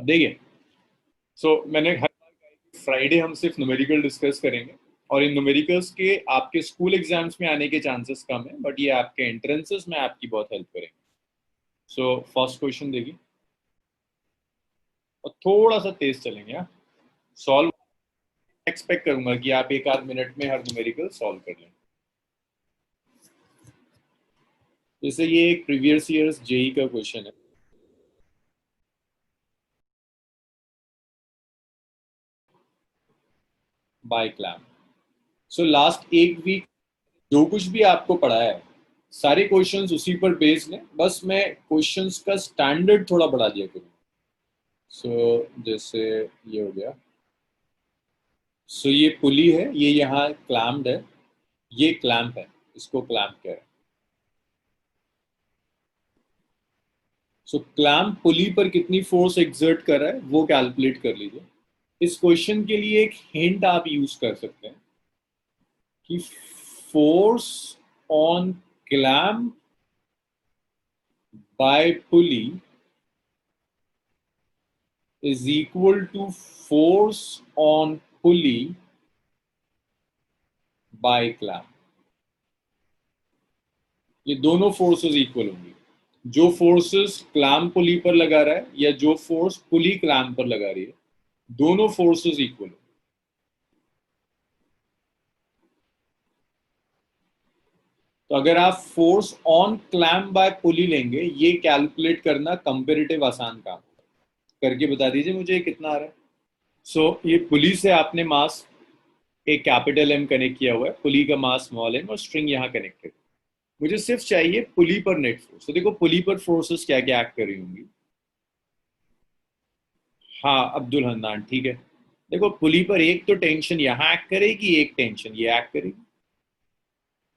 अब देखिए, मैंने हर फ्राइडे हम सिर्फ न्यूमेरिकल डिस्कस करेंगे, और इन न्यूमेरिकल्स के आपके स्कूल एग्जाम्स में आने के चांसेस कम है, बट ये आपके एंट्रेंसेस में आपकी बहुत हेल्प करेंगे। फर्स्ट क्वेश्चन देखिए, और थोड़ा सा तेज चलेंगे। सॉल्व एक्सपेक्ट करूंगा कि आप एक आध मिनट में हर न्यूमेरिकल सॉल्व कर लें। जैसे ये एक प्रीवियस ईयर्स जेई का क्वेश्चन है। By clam. लास्ट एक वीक जो कुछ भी आपको पढ़ा है, सारे क्वेश्चंस उसी पर बेस्ड हैं, बस मैं क्वेश्चंस का स्टैंडर्ड थोड़ा बढ़ा दिया करूँ। जैसे ये हो गया। ये पुली है, ये यहाँ क्लैम्प्ड है, ये क्लैंप है, इसको क्लैंप कह रहे हैं। क्लैंप पुली पर कितनी फोर्स एक्सर्ट कर रहा है वो कैलकुलेट कर लीजिए। इस क्वेश्चन के लिए एक हिंट आप यूज कर सकते हैं कि force on clamp by pulley is equal to force on pulley by clamp। ये दोनों फोर्सेस इक्वल होंगी। जो फोर्सेस क्लैंप पुली पर लगा रहा है या जो फोर्स पुली क्लैंप पर लगा रही है, दोनों फोर्सेस इक्वल होंगी। तो अगर आप फोर्स ऑन क्लैंप बाय पुली लेंगे, ये कैलकुलेट करना कंपेरेटिव आसान काम करके बता दीजिए मुझे कितना आ रहा है। ये पुली से आपने मास एक कैपिटल एम कनेक्ट किया हुआ है, पुली का मास स्मॉल एम और स्ट्रिंग यहाँ कनेक्टेड। मुझे सिर्फ चाहिए पुली पर नेट फोर्स। तो देखो पुली पर फोर्सेस क्या क्या एक्ट कर रही होंगी। हाँ अब्दुल हन्नान, ठीक है। देखो पुली पर एक तो टेंशन यहाँ एक्ट करेगी, एक टेंशन ये एक्ट करेगी।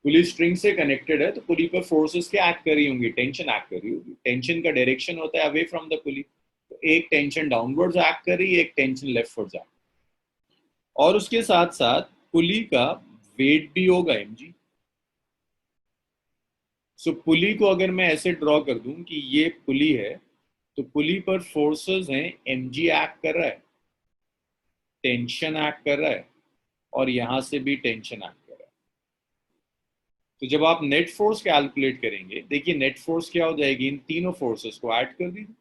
पुली स्ट्रिंग से कनेक्टेड है, तो पुली पर फोर्सेस क्या एक्ट कर रही होंगी, टेंशन एक्ट कर रही होगी। टेंशन का डायरेक्शन होता है अवे फ्रॉम द पुली। तो एक टेंशन डाउनवर्ड्स एक्ट कर रही है, एक टेंशन लेफ्टवर्ड्स एक्ट। और उसके साथ साथ पुली का वेट भी होगा mg। पुली को अगर मैं ऐसे ड्रॉ कर दूं कि ये पुली है, तो पुली पर फोर्सेस हैं, mg एक्ट कर रहा है, टेंशन एक्ट कर रहा है, और यहां से भी टेंशन एक्ट कर रहा है। तो जब आप नेट फोर्स कैलकुलेट करेंगे, देखिए नेट फोर्स क्या हो जाएगी, इन तीनों फोर्सेस को ऐड कर दीजिए।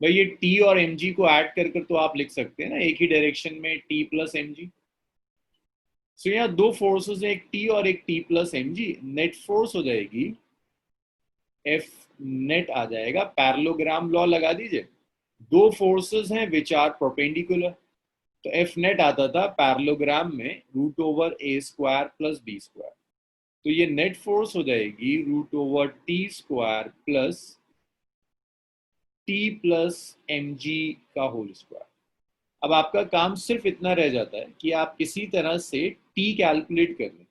भाई ये टी और mg को ऐड कर कर तो आप लिख सकते हैं ना एक ही डायरेक्शन में टी प्लस mg। यहाँ दो फोर्सेस हैं, एक टी और एक T plus mg। Net force हो जाएगी एफ नेट आ जाएगा, पैरेललोग्राम लॉ लगा दीजिए। दो फोर्सेस हैं विच आर परपेंडिकुलर, तो एफ नेट आता था पैरेललोग्राम में root over a square plus b square. तो ये नेट फोर्स हो जाएगी root over t square plus t plus m g का होल स्क्वायर। अब आपका काम सिर्फ इतना रह जाता है कि आप किसी तरह से टी कैलकुलेट कर लें।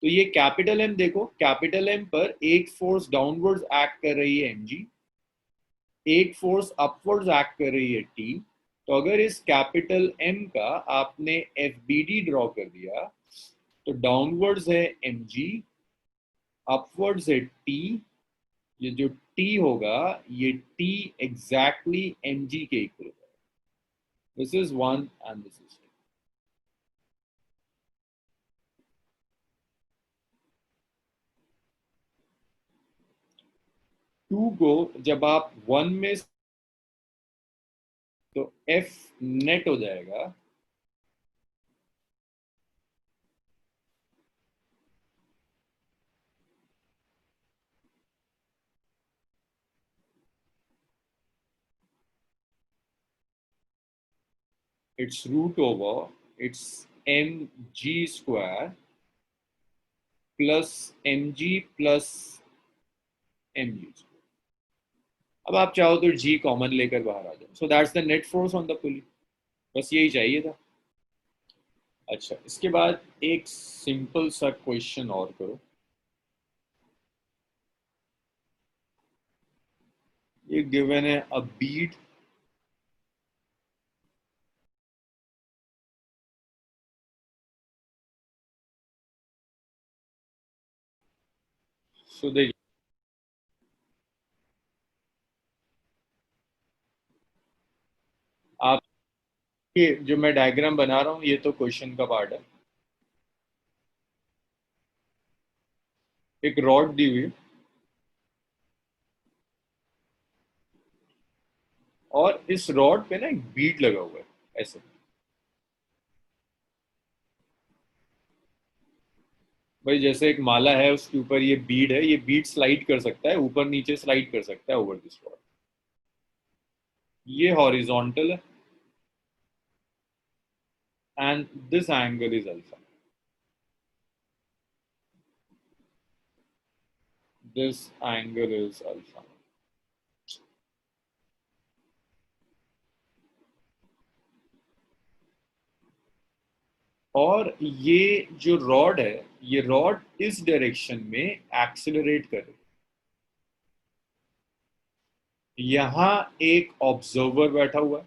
तो ये कैपिटल एम देखो, कैपिटल एम पर एक फोर्स डाउनवर्ड्स एक्ट कर रही है एम जी, एक फोर्स अपवर्ड्स एक्ट कर रही है टी। तो अगर इस कैपिटल एम का आपने एफ बी डी ड्रॉ कर दिया, तो डाउनवर्ड्स है एम जी, अपवर्ड्स है टी। ये जो टी होगा, ये टी एग्जैक्टली एम जी के इक्वल होगा। This is one and this is two को जब आप वन में, तो एफ नेट हो जाएगा it's root over it's m g square plus m g plus m g. अब आप चाहो तो जी कॉमन लेकर बाहर आ जाओ। That's the net force on the पुली। बस यही चाहिए था। अच्छा, इसके बाद एक सिंपल सा क्वेश्चन और करो। ये गिवन है अ बीड, सो देखिए आप ये जो मैं डायग्राम बना रहा हूँ ये तो क्वेश्चन का पार्ट है। एक रॉड दी हुई है और इस रॉड पे ना एक बीट लगा हुआ है ऐसे। भाई जैसे एक माला है उसके ऊपर ये बीड है, ये बीड स्लाइड कर सकता है, ऊपर नीचे स्लाइड कर सकता है ओवर दिस रॉड। ये हॉरिजॉन्टल है and this angle is alpha. This angle is alpha. और ये जो रॉड है, ये रॉड इस डायरेक्शन में एक्सेलरेट कर रही है। यहां एक ऑब्जर्वर बैठा हुआ है।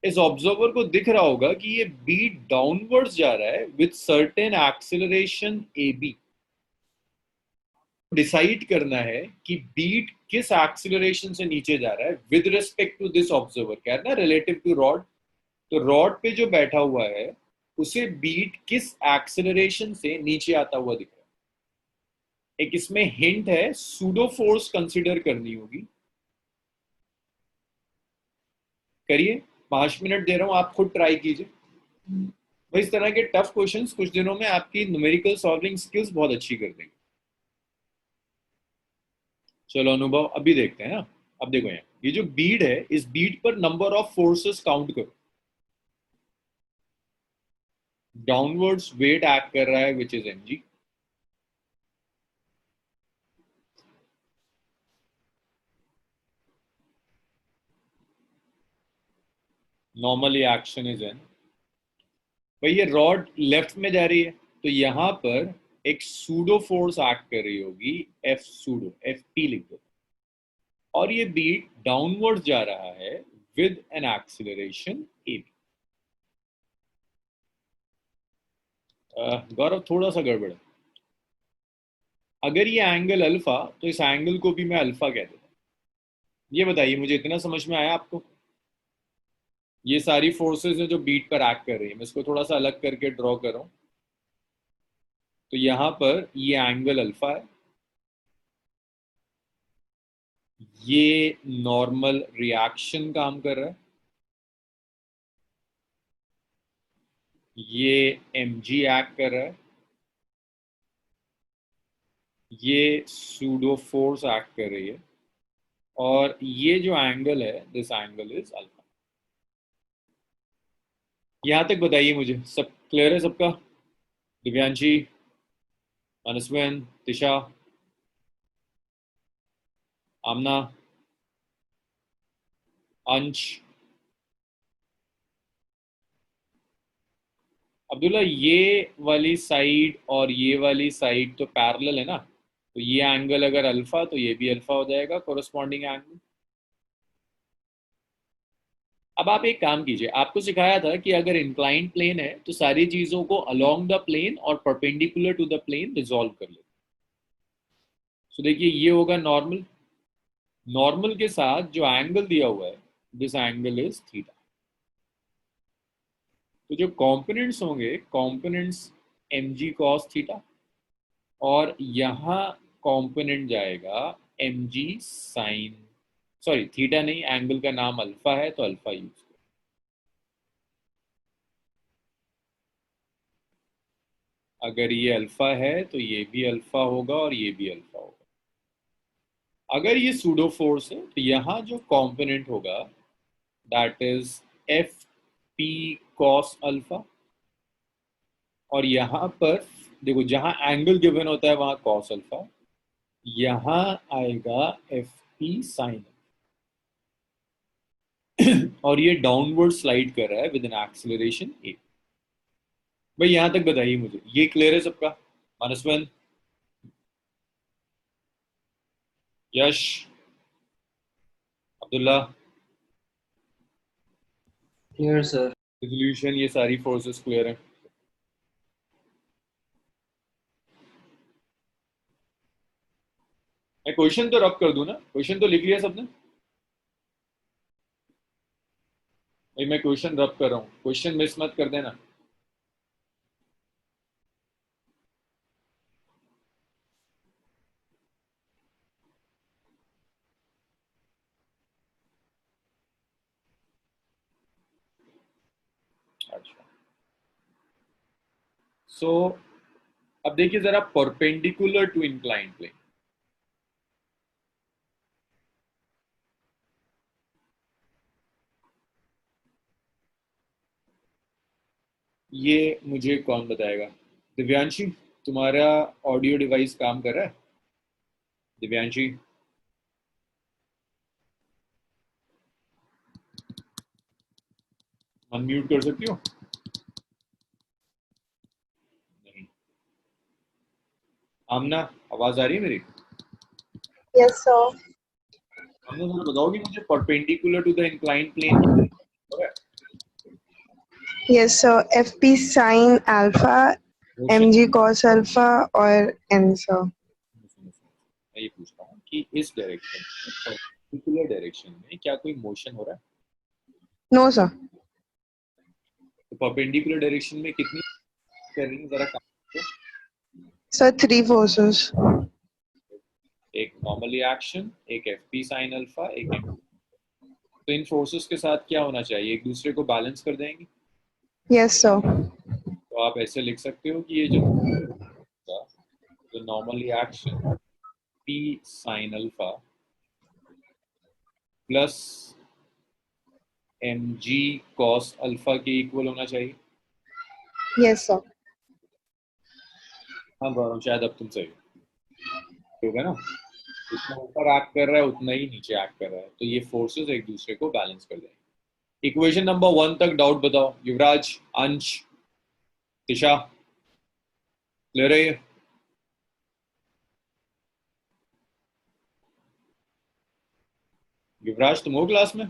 इस ऑब्जर्वर को दिख रहा होगा कि ये बीट डाउनवर्ड्स जा रहा है with certain acceleration a b. Decide करना है कि बीट किस एक्सीलरेशन से नीचे जा रहा है with respect to this observer, क्या है ना, रिलेटिव टू रॉड। तो रॉड पे जो बैठा हुआ है उसे बीट किस एक्सीलरेशन से नीचे आता हुआ दिख रहा है। एक इसमें हिंट है, सूडो फोर्स कंसिडर करनी होगी। करिए, 5 मिनट दे रहा हूं, आप खुद ट्राई कीजिए। तो इस तरह के टफ क्वेश्चंस कुछ दिनों में आपकी न्यूमेरिकल सॉल्विंग स्किल्स बहुत अच्छी कर देंगे। चलो अनुभव अभी देखते हैं ना। अब देखो यहाँ ये जो बीड है, इस बीड पर नंबर ऑफ फोर्सेस काउंट करो। डाउनवर्ड्स वेट एक्ट कर रहा है which is MG. Normally action is an. भाई ये रॉड लेफ्ट में जा रही है तो यहां पर एक सूडो फोर्स एक्ट कर रही होगी, एफ सूडो, एफ पी लिख दो। और ये बीट डाउनवर्ड जा रहा है with an acceleration a b. Gaurav थोड़ा सा गड़बड़ है। अगर ये एंगल अल्फा तो इस एंगल को भी मैं अल्फा कह देता। ये बताइए मुझे, इतना समझ में आया आपको? ये सारी फोर्सेस है जो बीट पर एक्ट कर रही है, मैं इसको थोड़ा सा अलग करके ड्रॉ कर रहा हूं। तो यहां पर ये एंगल अल्फा है, ये नॉर्मल रिएक्शन काम कर रहा है, ये एम जी एक्ट कर रहा है, ये सूडो फोर्स एक्ट कर रही है, और ये जो एंगल है दिस एंगल इज अल्फा। यहां तक बताइए मुझे, सब क्लियर है सबका? दिव्यांशी, मनस्विन, तिशा, आमना, अंश, अब्दुल्ला, ये वाली साइड और ये वाली साइड तो पैरेलल है ना, तो ये एंगल अगर अल्फा तो ये भी अल्फा हो जाएगा कोरस्पॉन्डिंग एंगल। अब आप एक काम कीजिए, आपको सिखाया था कि अगर इंक्लाइंड प्लेन है तो सारी चीजों को अलोंग द प्लेन और perpendicular to the plane resolve कर ले। सो देखिए ये होगा नॉर्मल। नॉर्मल के साथ जो एंगल दिया हुआ है दिस एंगल इज थीटा। तो जो कंपोनेंट्स होंगे, components m g cos theta, और यहाँ कंपोनेंट जाएगा m g sine, sorry theta नहीं, एंगल का नाम अल्फा है तो अल्फा यूज करो। अगर ये अल्फा है तो ये भी अल्फा होगा और ये भी अल्फा होगा। अगर ये सूडो फोर्स है तो यहाँ जो कंपोनेंट होगा that is F P cos alpha. और यहाँ पर देखो, जहां एंगल गिवन होता है वहां कॉस अल्फा, यहाँ आएगा एफ पी साइन। और ये डाउनवर्ड स्लाइड कर रहा है विद एन एक्सेलरेशन ए। भाई यहां तक बताइए मुझे, ये क्लियर है सबका? मनस्वन, यश, अब्दुल्ला, क्लियर सर। रिजोल्यूशन, ये सारी फोर्सेस क्लियर है? मैं क्वेश्चन तो रब कर दूं ना, क्वेश्चन तो लिख लिया सबने? भाई मैं क्वेश्चन रब कर रहा हूँ, क्वेश्चन मिस मत कर देना। अच्छा, सो अब देखिए जरा, परपेंडिकुलर टू इंक्लाइंड प्लेन। ये मुझे कौन बताएगा? दिव्यांशी, तुम्हारा ऑडियो डिवाइस काम कर रहा है? दिव्यांशी, अनम्यूट कर सकती हो? नहीं। आमना, आवाज आ रही है मेरी? Yes, sir. आमना जरा बताओगी मुझे, perpendicular to the inclined plane क्या है? Yes, sir. FP sin alpha, रोशन, mg cos alpha और n, sir. मैं ये पूछ रहा हूँ कि इस डायरेक्शन, परपेंडिकुलर डायरेक्शन में क्या कोई मोशन हो रहा है? No, sir. तो परपेंडिकुलर डायरेक्शन में कितनी कर रही है, जरा काम करो। Sir, three forces. एक नॉर्मली एक्शन, एक एफ पी साइन अल्फा, एक एम। तो इन फोर्सेस के साथ क्या होना चाहिए, एक दूसरे को बैलेंस कर देंगे। Yes, sir. तो आप ऐसे लिख सकते हो कि ये जो normally action p sine alpha plus m g cos alpha के इक्वल होना चाहिए। Yes, sir. हाँ गौरव, शायद अब तुम सही होगा ना। जितना ऊपर एक्ट कर रहा है उतना ही नीचे एक्ट कर रहा है, तो ये फोर्सेस एक दूसरे को बैलेंस कर देंगे। इक्वेशन नंबर 1 तक डाउट बताओ, युवराज, अंश, तिशा, क्लियर है ये? युवराज तुम हो क्लास में?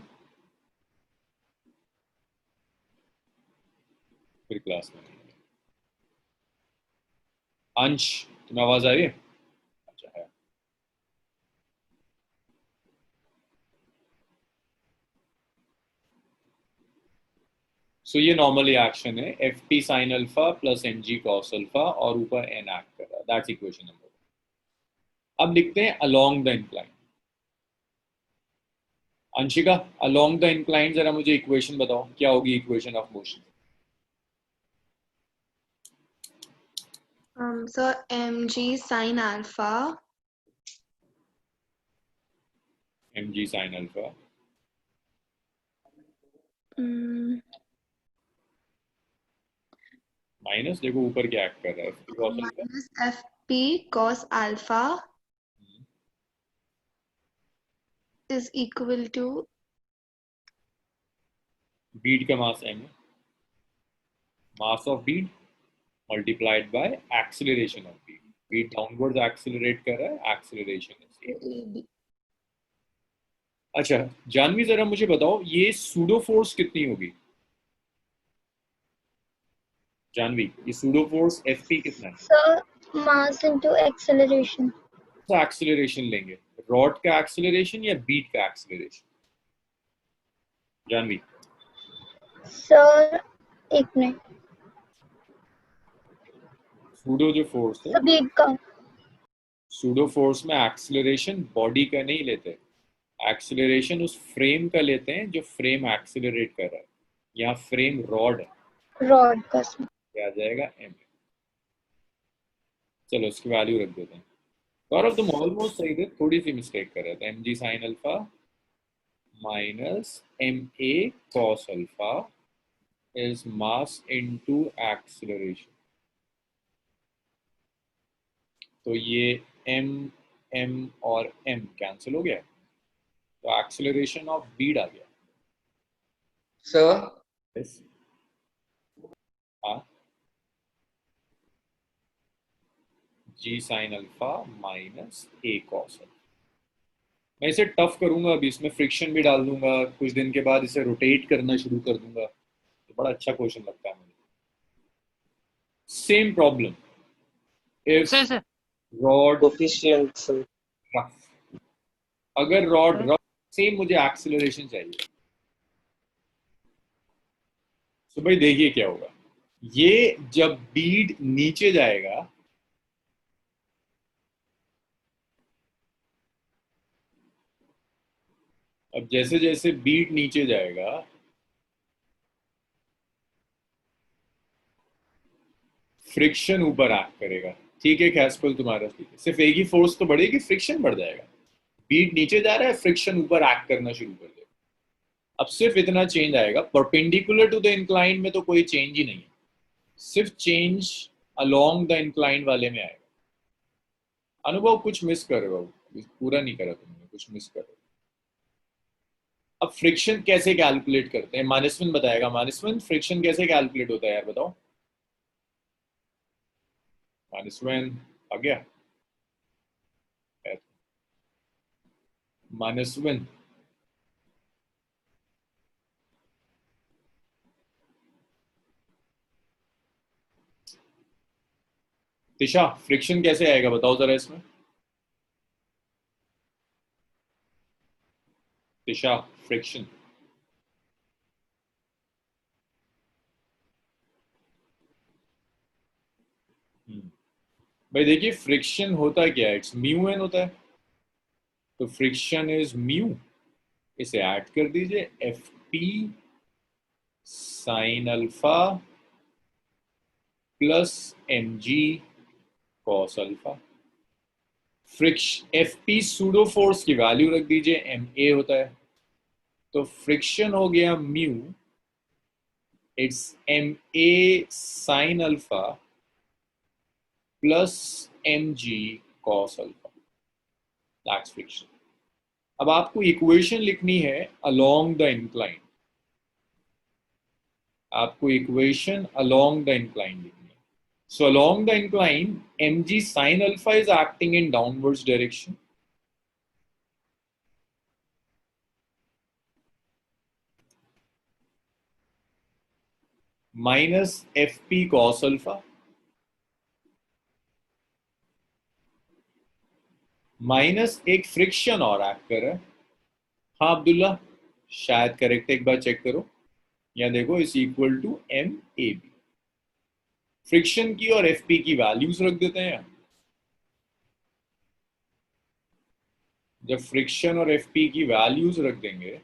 फिर क्लास में नहीं। अंश, तुम्हें आवाज आ रही है? अच्छा है। सो ये नॉर्मली एक्शन है, F p sine alpha plus n g cos alpha, और ऊपर एन एक्ट कर रहा है। That's equation number 1। अब लिखते हैं along the incline. Anshika, along the incline जरा मुझे इक्वेशन बताओ, क्या होगी equation of motion? So mg sin alpha m g sine alpha minus, देखो ऊपर क्या एक्ट कर रहा है, cos alpha minus fp cos alpha is equal to Beed का मास एम है, mass of Beed multiplied by acceleration of Beed. Beed downward accelerate कर रहा है, एक्सेलरेशन इज AB. अच्छा जानवी, जरा मुझे बताओ ये सूडो फोर्स कितनी होगी? जानवी, ये सूडो फोर्स एफ पी कितना है? So mass into acceleration. तो एक्सेलरेशन लेंगे, रॉड का एक्सेलरेशन या बीट का एक्सेलरेशन? जानवी, Sir, एक मिनट सूडो जो फोर्स है, सभी का सूडो फोर्स में एक्सेलरेशन बॉडी का नहीं लेते, एक्सेलरेशन उस फ्रेम का लेते हैं जो फ्रेम एक्सेलरेट कर रहा है। यहाँ फ्रेम रॉड है, रॉड का क्या आ जाएगा, एम। चलो इसकी वैल्यू रख देते हैं। गौरव तुम ऑलमोस्ट सही थे, थोड़ी सी मिस्टेक कर रहे थे। M g sine alpha minus m a cos alpha is mass into acceleration. तो ये एम एम और एम कैंसिल हो गया, तो एक्सेलरेशन ऑफ बीड आ गया। Sir Yes. हाँ, g sine alpha minus a cos alpha. मैं इसे टफ करूंगा, अभी इसमें फ्रिक्शन भी डाल दूंगा, कुछ दिन के बाद इसे रोटेट करना शुरू कर दूंगा, तो बड़ा अच्छा क्वेश्चन लगता है मुझे। Same problem, if rod coefficient sir rough, अगर रॉड रफ, सेम मुझे एक्सेलरेशन चाहिए। तो भाई देखिए क्या होगा, ये जब बीड नीचे जाएगा अब जैसे जैसे बीड नीचे जाएगा फ्रिक्शन ऊपर एक्ट करेगा। ठीक है कैस्पल, तुम्हारा ठीक है, सिर्फ एक ही फोर्स तो बढ़ेगी, फ्रिक्शन बढ़ जाएगा। बीड नीचे जा रहा है, फ्रिक्शन ऊपर एक्ट करना शुरू कर देगा। अब सिर्फ इतना चेंज आएगा, परपेंडिकुलर टू द इंक्लाइन में तो कोई चेंज ही नहीं है, सिर्फ चेंज अलोंग द इंक्लाइन वाले में आएगा। अनुभव कुछ मिस कर रहे हो, पूरा नहीं करा तुमने, कुछ मिस कर रहे हो। अब फ्रिक्शन कैसे कैलकुलेट करते हैं, मानसवन बताएगा। मानसवन, फ्रिक्शन कैसे कैलकुलेट होता है यार, बताओ। मानसवन आ गया? मानसवन, दिशा, फ्रिक्शन कैसे आएगा बताओ जरा इसमें। दिशा, फ्रिक्शन। भाई देखिए फ्रिक्शन होता क्या है, इट्स म्यू एन होता है। तो फ्रिक्शन इज म्यू, इसे ऐड कर दीजिए, F p sine alpha plus m g cos alpha. Friction F p pseudo force की वैल्यू रख दीजिए, एम ए होता है। तो फ्रिक्शन हो गया mu, it's m a sine alpha plus m g cos alpha, that's friction. अब आपको इक्वेशन लिखनी है अलोंग द इंक्लाइन, आपको इक्वेशन अलोंग द इंक्लाइन लिखनी है। So along the incline mg sin alpha is acting in downwards direction, minus fp cos alpha minus एक friction और act कर रहा है। हाँ अब्दुल्ला, शायद करेक्ट, एक बार चेक करो, या देखो, is equal to m a b. Friction की और एफ पी की वैल्यूज रख देते हैं। जब फ्रिक्शन और एफ पी की वैल्यूज रख देंगे,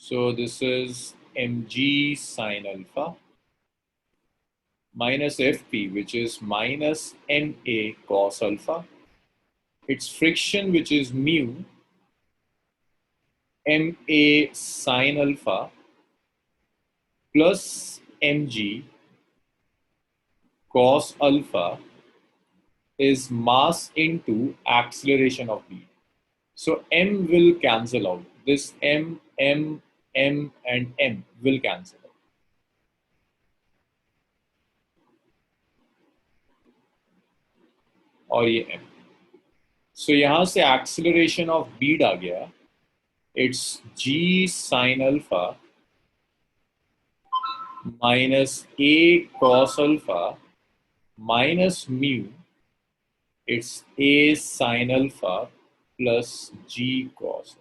so this is m g sine alpha minus fp, which is minus ma cos alpha. Its friction, which is mu ma sin alpha plus mg cos alpha is mass into acceleration of b. So m will cancel out. This m, and m will cancel out. और ये m, सो यहां से acceleration of bead आ गया, it's g sin alpha minus a cos alpha minus mu, it's a sin alpha plus g cos.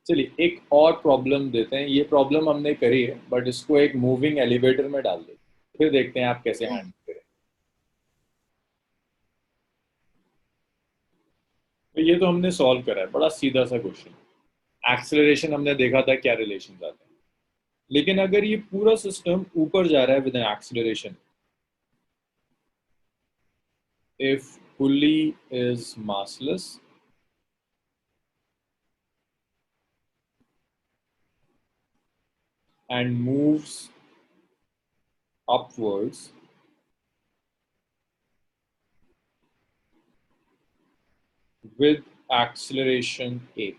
चलिए एक और problem देते हैं, ये प्रॉब्लम हमने करी है बट इसको एक मूविंग एलिवेटर में डाल देते, फिर देखते हैं आप कैसे हैंडल करें। तो ये तो हमने सॉल्व करा है, बड़ा सीधा सा क्वेश्चन। एक्सेलरेशन हमने देखा था क्या रिलेशन आते हैं, लेकिन अगर ये पूरा सिस्टम ऊपर जा रहा है with an acceleration, if pulley is massless and moves upwards with acceleration a,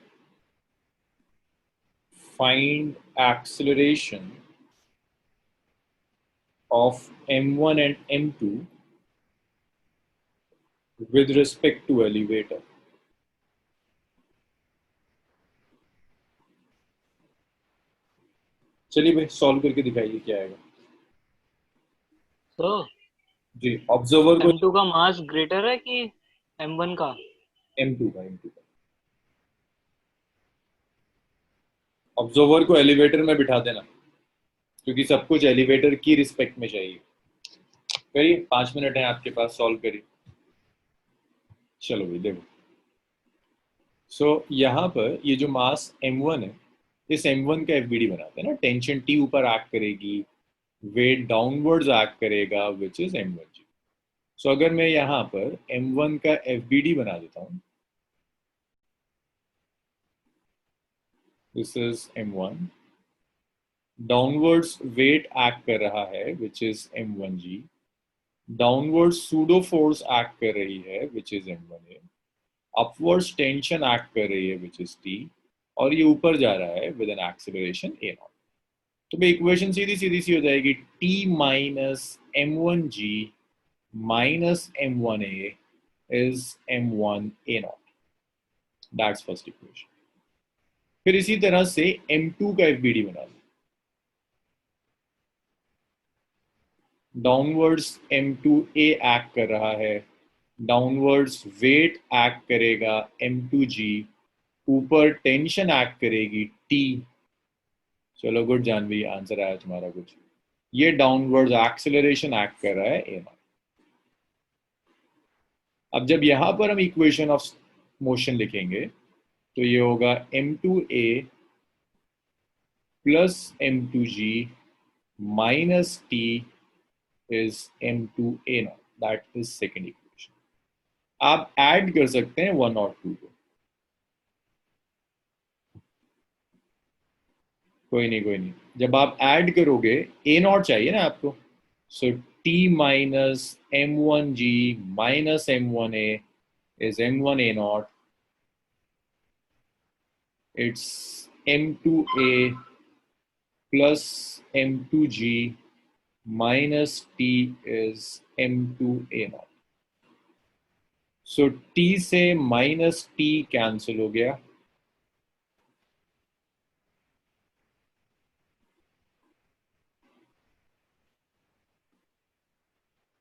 find acceleration of m1 and m2 with respect to elevator. चलिए भाई सॉल्व करके दिखाइए क्या आएगा। तो जी ऑब्जर्वर को M2 का मास ग्रेटर है कि M1 का? M2 का, M2 का। ऑब्जर्वर को एलिवेटर में बिठा देना, क्योंकि सब कुछ एलिवेटर की रिस्पेक्ट में चाहिए। करिए, 5 मिनट है आपके पास, सॉल्व करिए। चलो भाई देखो, सो यहाँ पर ये जो मास M1 है, इस M1 का FBD बनाते हैं ना। टेंशन T ऊपर एक्ट करेगी, वेट डाउनवर्ड्स एक्ट करेगा, विच इज M1G। सो अगर मैं यहाँ पर M1 का FBD बना देता हूँ, this is M1, downwards weight act कर रहा है, which is M1G, downward pseudo force act कर रही है, which is M1A, upwards tension act कर रही है, विच इज T, और ये ऊपर जा रहा है विद एन एक्सेलरेशन A0। तो भाई इक्वेशन सीधी सीधी सी हो जाएगी, T minus M1G minus M1A is M1A0। That's first equation. फिर इसी तरह से M2 का FBD बना लो। डाउनवर्ड्स M2A एक्ट कर रहा है, डाउनवर्ड्स वेट एक्ट करेगा M2G, ऊपर टेंशन एक्ट करेगी T। चलो गुड जानवी, आंसर आया तुम्हारा कुछ। ये डाउनवर्ड्स एक्सेलरेशन एक्ट कर रहा है A0। अब जब यहां पर हम इक्वेशन ऑफ मोशन लिखेंगे तो ये होगा M2A plus M2G minus T is M2A0। That is second equation. आप ऐड कर सकते हैं 1 और 2 को, कोई नहीं कोई नहीं। जब आप ऐड करोगे, A0 चाहिए ना आपको, सो T minus M1G minus M1A is M1A0, it's M2A plus M2G minus T is M2A0। So T से माइनस T कैंसिल हो गया,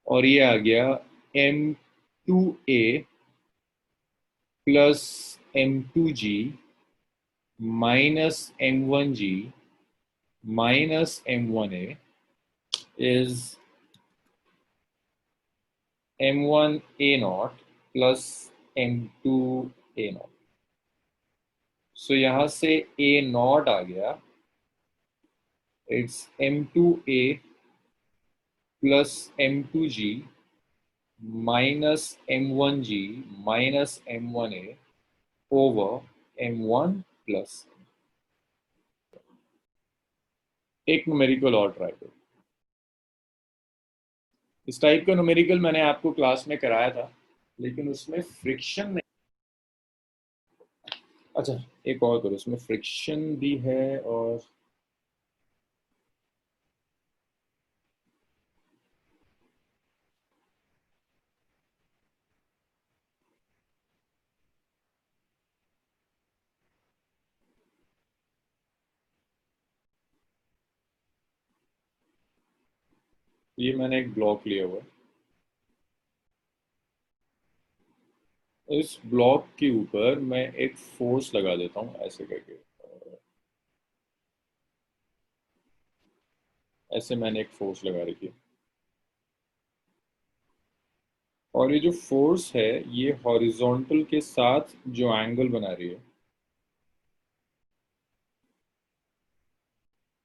और ये आ गया M2A plus M2G minus M1G minus M1A is M1A0 plus M2A0। सो यहां से A0 आ गया, it's M2A plus M2G minus M1G minus M1A over M1 plus. एक न्यूमेरिकल और ट्राई करो। इस टाइप का न्यूमेरिकल मैंने आपको क्लास में कराया था, लेकिन उसमें फ्रिक्शन नहीं। अच्छा, एक और करो, उसमें फ्रिक्शन भी है और ये मैंने एक ब्लॉक लिया हुआ है, इस ब्लॉक के ऊपर मैं एक फोर्स लगा देता हूँ ऐसे करके, ऐसे मैंने एक फोर्स लगा रखी है, और ये जो फोर्स है ये हॉरिजॉन्टल के साथ जो एंगल बना रही है,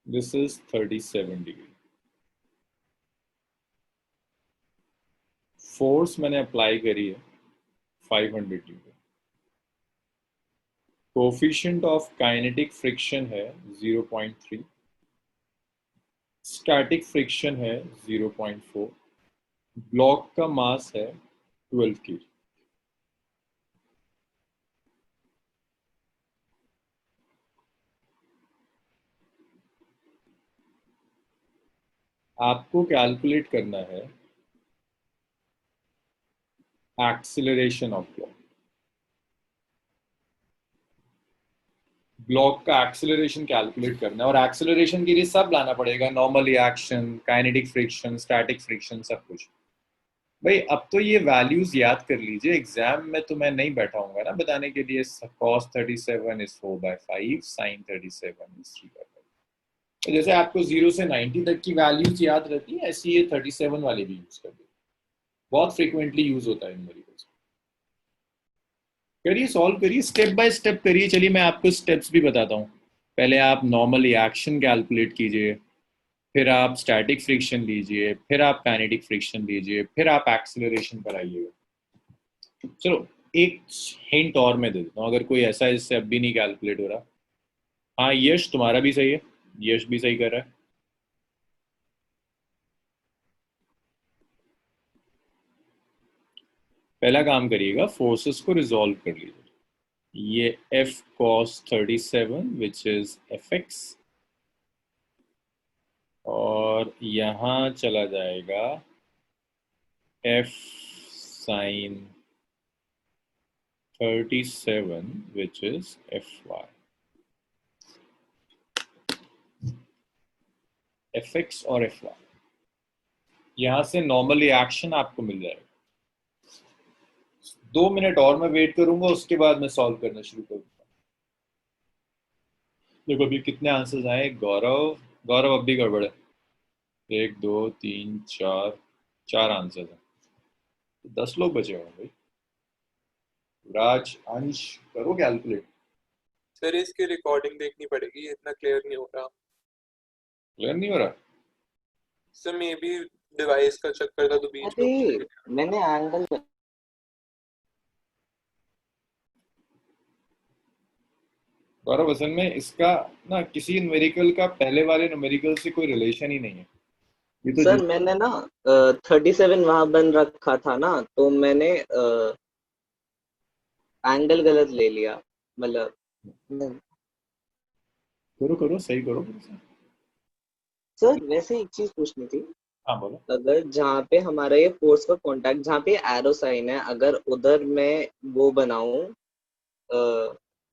दिस इज 37 डिग्री। फोर्स मैंने अप्लाई करी है 500 degree. Coefficient of kinetic friction है 0.3, स्टैटिक फ्रिक्शन है 0.4, ब्लॉक का मास है 12 kg। आपको कैलकुलेट करना है एक्सीलरेशन ऑफ ब्लॉक। ब्लॉक का एक्सीलरेशन कैलकुलेट करना है, और एक्सीलरेशन के लिए सब लाना पड़ेगा, normal reaction, kinetic friction, static friction, सब कुछ। भाई अब तो ये वैल्यूज याद कर लीजिए, एग्जाम में तो मैं नहीं बैठा हूँगा ना बताने के लिए। cos 37 is 4/5, sin 37 is 3/5। तो जैसे आपको 0 से 90 तक की वैल्यूज याद रहती है, ऐसी ये 37 वाले भी यूज कर दो, बहुत फ्रिक्वेंटली यूज होता है न्यूमेरिकल्स। करिए, सॉल्व करिए, स्टेप बाय स्टेप करिए। चलिए मैं आपको स्टेप्स भी बताता हूँ। पहले आप नॉर्मल रिएक्शन कैलकुलेट कीजिए, फिर आप स्टैटिक फ्रिक्शन लीजिए, फिर आप काइनेटिक फ्रिक्शन लीजिए, फिर आप एक्सेलरेशन पर आइएगा। चलो एक हिंट और मैं दे देता हूँ, अगर कोई ऐसा इससे अब भी नहीं कैलकुलेट हो रहा। हाँ यश, तुम्हारा भी सही है, यश भी सही कर रहा है। पहला काम करिएगा, फोर्सेस को रिजॉल्व कर लीजिए। ये f cos 37 which is fx, और यहाँ चला जाएगा f sin 37 which is fy, fx और fy। यहाँ से नॉर्मल रिएक्शन आपको मिल जाएगा। 2 मिनट और मैं वेट करूंगा, उसके बाद मैं सॉल्व करना शुरू करूंगा। देखो अभी कितने आंसर्स आए। गौरव, गौरव अब भी गड़बड़ है। 1 2 3 4, 4 आंसर्स हैं, 10 लोग बचे होंगे भाई। राज, अंश, करो कैलकुलेट। सर इसकी रिकॉर्डिंग देखनी पड़ेगी, इतना क्लियर नहीं हो रहा। क्लियर नहीं हो रहा? सर मे बी डिवाइस का चक्कर था तो बीच में। अरे मैंने एंगल गौरव असल में इसका ना किसी न्यूमेरिकल का पहले वाले न्यूमेरिकल से कोई रिलेशन ही नहीं है। ये तो सर मैंने ना 37 वहां बन रखा था ना, तो मैंने एंगल गलत ले लिया, मतलब। करो करो, सही करो। सर वैसे एक चीज पूछनी थी। हाँ बोलो। अगर जहाँ पे हमारा ये फोर्स का कांटेक्ट, जहाँ पे एरो साइन है, अगर उधर मैं वो बनाऊं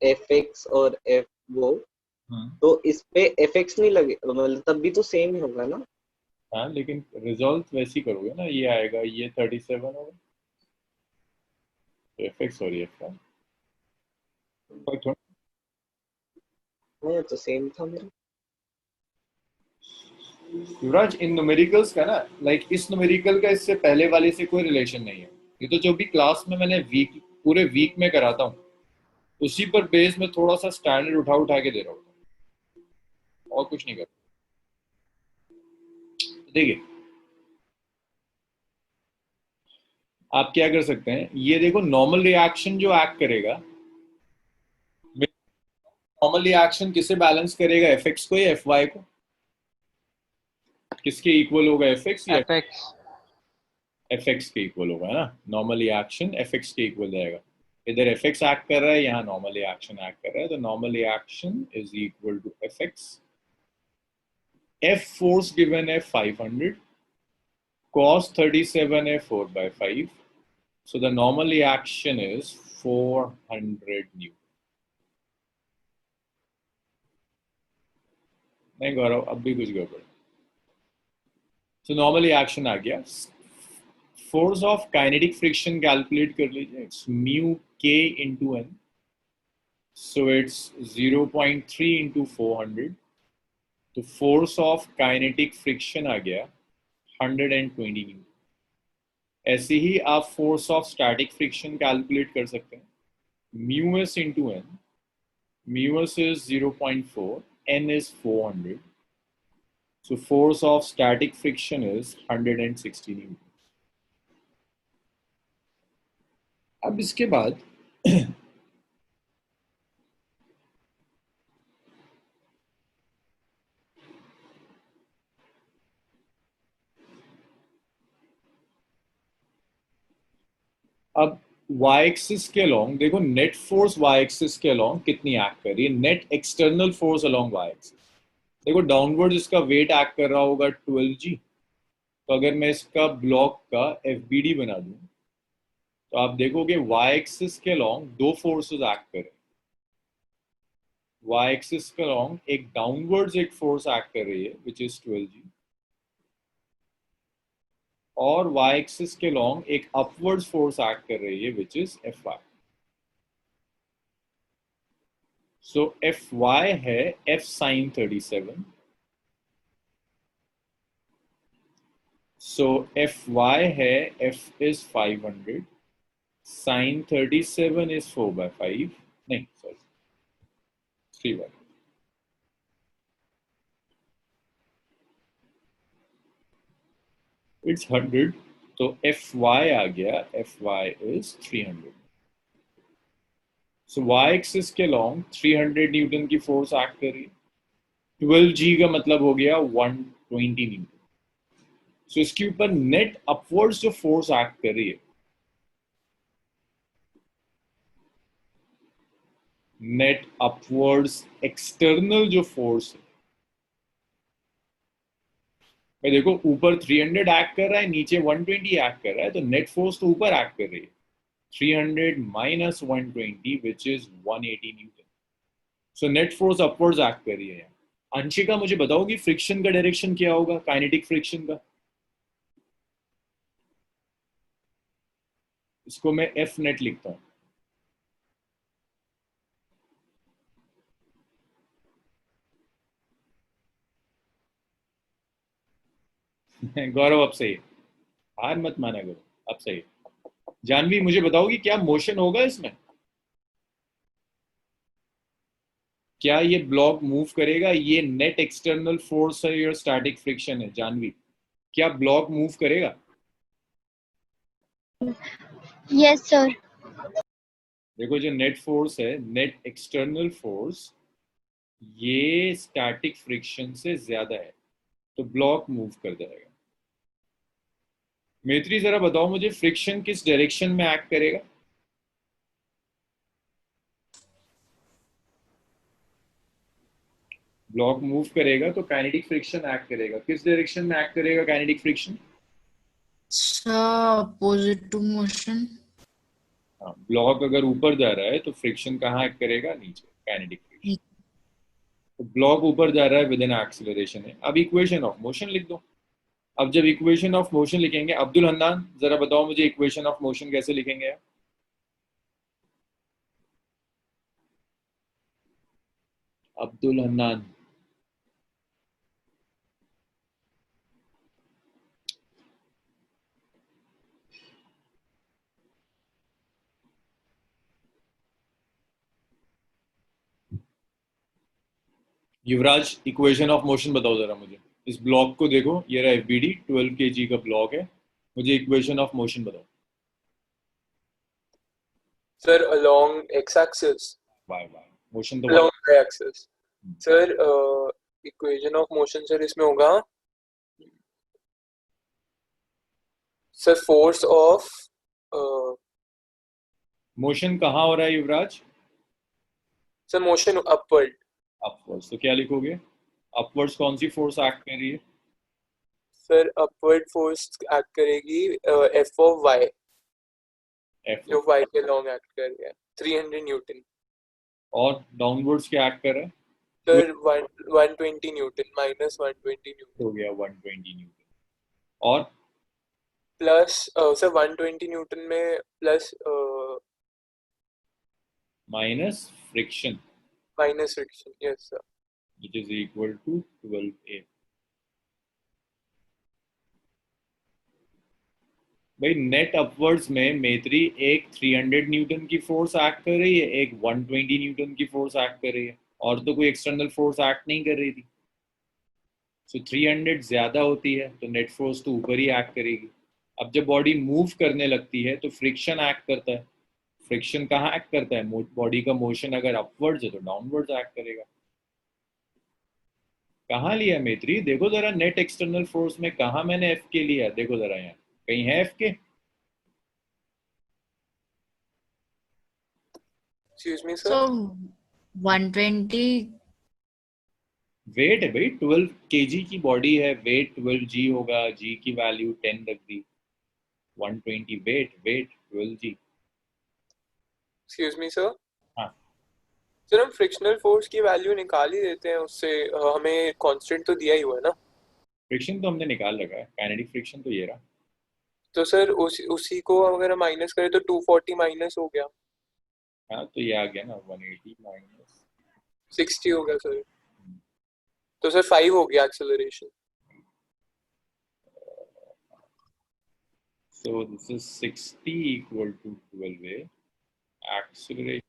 एफ एक्स और एफ वो, तो इस पे एफ एक्स नहीं लगे, मतलब तब भी तो सेम ही होगा ना। हाँ लेकिन रिजल्ट वैसे ही करोगे ना, ये आएगा, ये 37 होगा, एफ एक्स और एफ का नहीं तो सेम था मेरा। युवराज, इन न्यूमेरिकल्स का ना, लाइक इस न्यूमेरिकल का इससे पहले वाले से कोई रिलेशन नहीं है। ये तो जो भी क्लास में मैंने वीक, पूरे वीक में कराता हूँ, उसी पर बेस में थोड़ा सा स्टैंडर्ड उठा उठा के दे रहा हूँ, और कुछ नहीं करता। देखिए आप क्या कर सकते हैं, ये देखो नॉर्मल रिएक्शन जो एक्ट करेगा, नॉर्मल रिएक्शन किसे बैलेंस करेगा, एफ एक्स को या एफ वाई को? किसके इक्वल होगा, एफ एक्स या fx एफ एक्स के इक्वल होगा, है ना। नॉर्मल रिएक्शन एफ एक्स के इक्वल जाएगा। इधर एफ एक्स एक्ट कर रहा है, यहाँ नॉर्मल रिएक्शन एक्ट कर रहा है, तो normal reaction is equal to F x. F force given है 500, cos 37 है 4/5, so the normal reaction is 400 Newton। नहीं गौरव, अब भी कुछ गड़बड़। सो नॉर्मल रिएक्शन आ गया। Force of kinetic friction calculate कर लीजिए, इट्स म्यू के into N, so it's 0.3 into 400, तो फोर्स ऑफ काइनेटिक फ्रिक्शन आ गया 120 न्यूटन। ऐसे ही आप force of static friction calculate कर सकते हैं, mu s into N, mu s is 0.4, n is 400, so force of static friction is 160 Newton। अब इसके बाद अब y एक्सिस के अलोंग देखो, नेट फोर्स y एक्सिस के अलोंग कितनी एक्ट कर रही है, net external force along y axis. देखो डाउनवर्ड इसका वेट एक्ट कर रहा होगा 12g, तो अगर मैं इसका ब्लॉक का FBD बना दूं, तो आप देखोगे y एक्सिस के अलोंग दो फोर्सेस एक्ट कर रहे हैं। y एक्सिस के अलोंग एक डाउनवर्ड्स एक फोर्स एक्ट कर रही है विच इज 12g, और y एक्सिस के लॉन्ग एक अपवर्ड फोर्स एक्ट कर रही है which is Fy. So Fy है F sin 37. सो Fy है F is 500. Sin 37 is 4/5. नहीं सॉरी 3/5. It's 100. तो Fy आ गया Fy is 300. So y axis के लॉन्ग 300 न्यूटन की फोर्स एक्ट कर रही है. 12g का मतलब हो गया 120 न्यूटन. सो इसके ऊपर नेट अपवर्ड्स जो फोर्स एक्ट कर रही है, नेट अपवर्ड्स एक्सटर्नल जो फोर्स है, भाई देखो ऊपर 300 एक्ट कर रहा है, नीचे 120 एक्ट कर रहा है, तो नेट फोर्स तो ऊपर एक्ट कर रही है. 300 minus 120 which is 180 Newton. So net force upwards act कर रही है. अंशिका मुझे बताओगी फ्रिक्शन का डायरेक्शन क्या होगा, काइनेटिक फ्रिक्शन का? इसको मैं F नेट लिखता हूं. गौरव अब सही है, हार मत माना करो, अब सही है. जानवी मुझे बताओगी क्या मोशन होगा इसमें? क्या ये ब्लॉक मूव करेगा? ये नेट एक्सटर्नल फोर्स है या स्टैटिक फ्रिक्शन है? जानवी, क्या ब्लॉक मूव करेगा? Yes, sir. देखो जो नेट फोर्स है, नेट एक्सटर्नल फोर्स, ये स्टैटिक फ्रिक्शन से ज्यादा है, तो ब्लॉक मूव कर जाएगा. मैत्री जरा बताओ मुझे फ्रिक्शन किस डायरेक्शन में एक्ट करेगा? ब्लॉक मूव करेगा तो काइनेटिक फ्रिक्शन एक्ट करेगा. किस डायरेक्शन में एक्ट करेगा kinetic friction? Opposite to motion. हाँ, ब्लॉक अगर ऊपर जा रहा है तो फ्रिक्शन कहाँ एक्ट करेगा? नीचे, काइनेटिक फ्रिक्शन. तो ब्लॉक ऊपर जा रहा है विद एन एक्सीलरेशन है. अब इक्वेशन ऑफ मोशन लिख दो. अब जब इक्वेशन ऑफ मोशन लिखेंगे, अब्दुल हन्नान जरा बताओ मुझे इक्वेशन ऑफ मोशन कैसे लिखेंगे? अब्दुल हन्नान. युवराज इक्वेशन ऑफ मोशन बताओ जरा मुझे. इस ब्लॉक को देखो, ये रहा FBD 12 kg का ब्लॉक है. मुझे इक्वेशन ऑफ मोशन बताओ. Sir along x axis. Y motion तो along y axis. Sir equation of motion sir इसमें होगा सर फोर्स ऑफ मोशन कहाँ हो रहा है Yuvraj? Sir motion upward. Upwards. तो क्या लिखोगे? अपवर्ड्स कौन सी फोर्स एक्ट कर रही है? सर अपवर्ड फोर्स एक्ट करेगी एफ ऑफ वाई, जो वाई के लॉन्ग एक्ट कर रही है 300 न्यूटन. और डाउनवर्ड्स क्या एक्ट कर रहा है? सर 120 न्यूटन माइनस 120 न्यूटन हो गया 120 न्यूटन. और प्लस सर 120 न्यूटन में plus minus friction minus friction. Yes sir. which is equal to 12A. भाई नेट अपवर्ड्स में मैत्री एक 300 न्यूटन की फोर्स एक्ट कर रही है, एक 120 न्यूटन की फोर्स एक्ट कर रही है, और तो कोई एक्सटर्नल फोर्स एक्ट नहीं कर रही थी. सो 300 ज्यादा होती है तो नेट फोर्स तो ऊपर ही एक्ट करेगी. अब जब बॉडी मूव करने लगती है तो फ्रिक्शन एक्ट करता है. फ्रिक्शन कहाँ एक्ट करता है? बॉडी का मोशन अगर अपवर्ड्स है तो डाउनवर्ड्स एक्ट करेगा. कहाँ लिया मैत्री? देखो जरा नेट एक्सटर्नल फोर्स में कहाँ मैंने F के लिया. देखो जरा यहाँ कहीं है F के? Excuse me sir. So 120. Weight है भाई, 12 kg की बॉडी है, वेट 12g होगा, g की वैल्यू 10 रख दी. 120 weight 12g. Excuse me sir. हाँ. सर हम फ्रिक्शनल फोर्स की वैल्यू निकाल ही देते हैं उससे, हमें कांस्टेंट तो दिया ही हुआ है ना. फ्रिक्शन तो हमने निकाल रखा है, काइनेटिक फ्रिक्शन तो ये रहा. तो सर उसी को अगर हम माइनस करें तो 240 माइनस हो गया। हाँ तो ये आ गया ना 180 माइनस 60 हो गया सर। तो सर 5 हो गया acceleration. So this is 60 equal to 12a, acceleration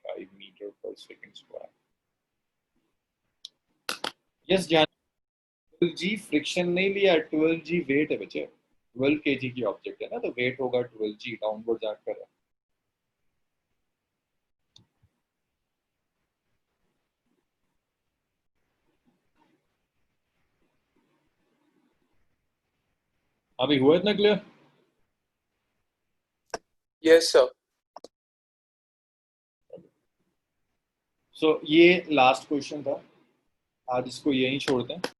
5 meter per second square. Yes, जान 12g फ्रिक्शन नहीं लिया, 12g वेट है बच्चे, 12 kg की ऑब्जेक्ट है ना, तो वेट होगा 12g, डाउनवर्ड जाकर है। अभी हुआ इतना क्लियर? Yes sir. सो ये लास्ट क्वेश्चन था, आज इसको यहीं छोड़ते हैं।